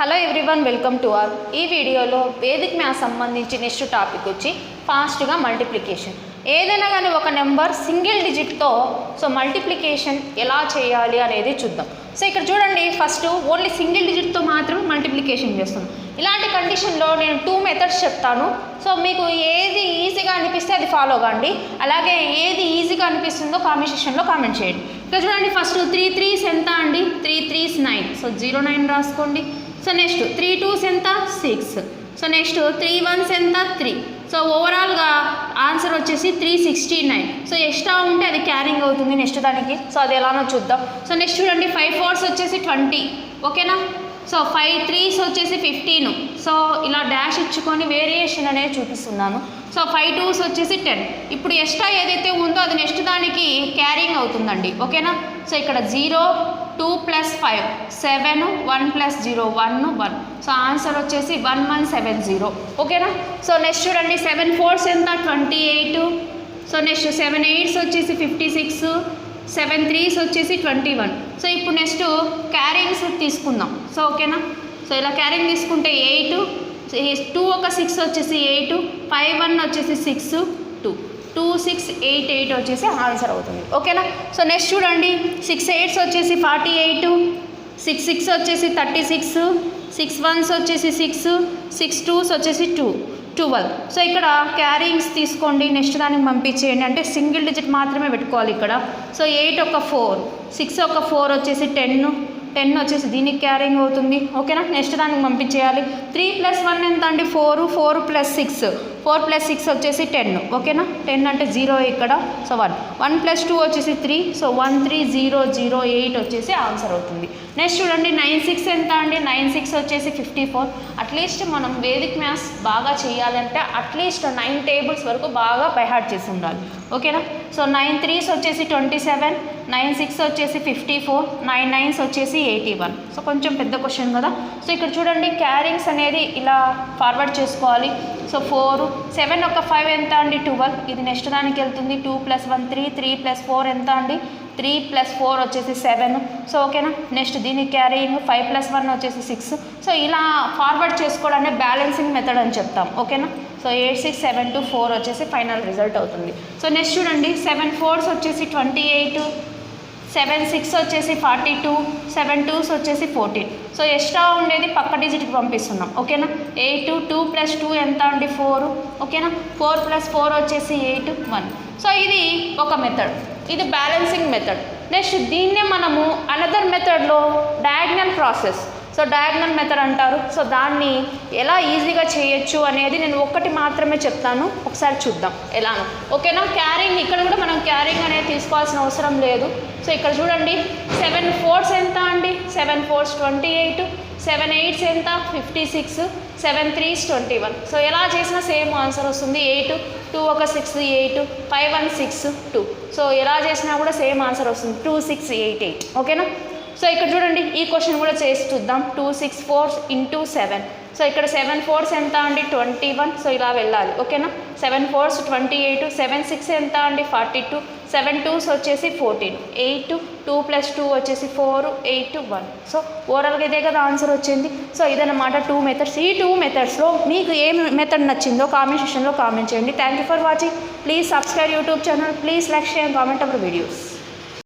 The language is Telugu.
Hello everyone, welcome to all. ఈ వీడియోలో వేదిక్ మ్యాథ్స్ సంబంధించి నెక్స్ట్ టాపిక్ వచ్చి ఫాస్ట్గా మల్టిప్లికేషన్. ఏదైనా కానీ ఒక నెంబర్ సింగిల్ డిజిట్తో మల్టిప్లికేషన్ ఎలా చేయాలి అనేది చూద్దాం. సో ఇక్కడ చూడండి, ఫస్ట్ ఓన్లీ సింగిల్ డిజిట్తో మాత్రం మల్టిప్లికేషన్ చేస్తున్నాం. ఇలాంటి కండిషన్లో నేను 2 మెథడ్స్ చెప్తాను. సో మీకు ఏది ఈజీగా అనిపిస్తే అది ఫాలో కండి. అలాగే ఏది ఈజీగా అనిపిస్తుందో కామెంట్ సెక్షన్లో కామెంట్ చేయండి. ఇక్కడ చూడండి, ఫస్ట్ 3 3s ఎంత అండి? 3 3s 9. సో 0 9 రాసుకోండి. సో నెక్స్ట్ 3 2s ఎంత? 6. సో నెక్స్ట్ 3 1s ఎంత? 3. సో ఓవరాల్గా ఆన్సర్ వచ్చేసి 369. సో ఎక్స్ట్రా ఉంటే అది క్యారింగ్ అవుతుంది నెక్స్ట్ దానికి. సో అది ఎలానో చూద్దాం. సో నెక్స్ట్ చూడండి, 5 4s వచ్చేసి 20. ఓకేనా? సో 5 3s వచ్చేసి 15. సో ఇలా డాష్ ఇచ్చుకొని వేరియేషన్ అనేది చూపిస్తున్నాను. సో 5 2s వచ్చేసి 10. ఇప్పుడు ఎక్స్ట్రా ఏదైతే ఉందో అది నెక్స్ట్ దానికి క్యారింగ్ అవుతుందండి. ఓకేనా? సో ఇక్కడ 0 2 + 5 7 1 + 0 1 1. సో ఆన్సర్ వచ్చేసి 1170. ఓకేనా? సో నెక్స్ట్ చూడండి, 7 4s ఎంత? 28. సో నెక్స్ట్ 7 8s వచ్చేసి 56. 7 3s వచ్చేసి 21. సో ఇప్పుడు నెక్స్ట్ క్యారింగ్స్ తీసుకుందాం. సో ఓకేనా? సో ఇలా క్యారింగ్ తీసుకుంటే 8 2 ఒక 6 వచ్చేసి 8 5 1 వచ్చేసి 6 2 2 6 8 8 వచ్చేసి ఆన్సర్ అవుతుంది. ఓకేనా? సో నెక్స్ట్ చూడండి, 6 8s వచ్చేసి 48 6 6 వచ్చేసి 36 6 1s వచ్చేసి 6 6 2s వచ్చేసి 12. సో ఇక్కడ క్యారింగ్స్ తీసుకోండి, నెక్స్ట్ దానికి పంపించేయండి. అంటే సింగిల్ డిజిట్ మాత్రమే పెట్టుకోవాలి ఇక్కడ. సో 8 ఒక 4 6 ఒక 4 వచ్చేసి 10 వచ్చేసి దీనికి క్యారింగ్ అవుతుంది. ఓకేనా? నెక్స్ట్ దానికి పంపించేయాలి. 3 + 1 ఎంత అండి? 4 4 + 6 4 + 6 వచ్చేసి 10. ఓకేనా? 10 అంటే 0 ఇక్కడ. సో 1 1 + 2 వచ్చేసి 3. సో 1 3 0 0 8 వచ్చేసి ఆన్సర్ అవుతుంది. నెక్స్ట్ చూడండి, 9 6 ఎంత అండి? 9 6 వచ్చేసి 54. అట్లీస్ట్ మనం వేదిక్ మ్యాథ్స్ బాగా చేయాలంటే అట్లీస్ట్ 9 టేబుల్స్ వరకు బాగా బైహార్ట్ చేసి ఉండాలి. ఓకేనా? సో 9 3s వచ్చేసి 27 9 6 వచ్చేసి 54 9 9s వచ్చేసి 81. సో కొంచెం పెద్ద క్వశ్చన్ కదా. సో ఇక్కడ చూడండి, క్యారింగ్స్ అనేది ఇలా ఫార్వర్డ్ చేసుకోవాలి. సో 4 7 ఒక 5 ఎంత అండి? 12. ఇది నెక్స్ట్ దానికి వెళ్తుంది. 2 + 1 3 3 + 4 ఎంత అండి? 3 + 4 వచ్చేసి 7. సో ఓకేనా? నెక్స్ట్ దీనికి క్యారింగ్ 5 + 1 వచ్చేసి 6. సో ఇలా ఫార్వర్డ్ చేసుకోవడాన్ని బ్యాలెన్సింగ్ మెథడ్ అని చెప్తాం. ఓకేనా? సో 8 6 7 2 4 వచ్చేసి ఫైనల్ రిజల్ట్ అవుతుంది. సో నెక్స్ట్ చూడండి, 7 4s వచ్చేసి 28 7 6 వచ్చేసి 42 7 2s వచ్చేసి 14. సో ఎక్స్ట్రా ఉండేది పక్క డిజిట్కి పంపిస్తున్నాం. ఓకేనా? 8 2 + 2 ఎంత అండి? 4. ఓకేనా? 4 + 4 వచ్చేసి 8 1. సో ఇది ఒక మెథడ్, ఇది బ్యాలెన్సింగ్ మెథడ్. నెక్స్ట్ దీన్నే మనము అనదర్ మెథడ్లో diagonal process, so diagonal method అంటారు. సో దాన్ని ఎలా ఈజీగా చేయొచ్చు అనేది నేను ఒక్కటి మాత్రమే చెప్తాను, ఒకసారి చూద్దాం ఎలానో. ఓకేనా? క్యారింగ్ ఇక్కడ కూడా మనం క్యారింగ్ అనేది తీసుకోవాల్సిన అవసరం లేదు. సో ఇక్కడ చూడండి, 7 4s ఎంత అండి? 7 4s 28 7 8s ఎంత? 56 7 3s 21. సో ఎలా చేసినా సేమ్ ఆన్సర్ వస్తుంది. 8 2 ఒక 6 8 5 1 6 2. సో ఎలా చేసినా కూడా సేమ్ ఆన్సర్ వస్తుంది. 2 6 8 8. ఓకేనా? సో ఇక్కడ చూడండి, ఈ క్వశ్చన్ కూడా చేసి చూద్దాం. 2 6 4s × 7. సో ఇక్కడ 7 4s ఎంత అండి? 21. సో ఇలా వెళ్ళాలి. ఓకేనా? 7 4s 28 7 6 ఎంత అండి? 42 7 2s వచ్చేసి 14 8 2 + 2 వచ్చేసి 4 8 1. సో ఓవరాల్గా ఇదే కదా ఆన్సర్ వచ్చింది. సో ఇదన్నమాట 2 మెథడ్స్. ఈ 2 మెథడ్స్లో మీకు ఏ మెథడ్ నచ్చిందో కామెంట్ సెక్షన్లో కామెంట్ చేయండి. Thank you for watching. Please subscribe YouTube channel. Please like share comment our videos.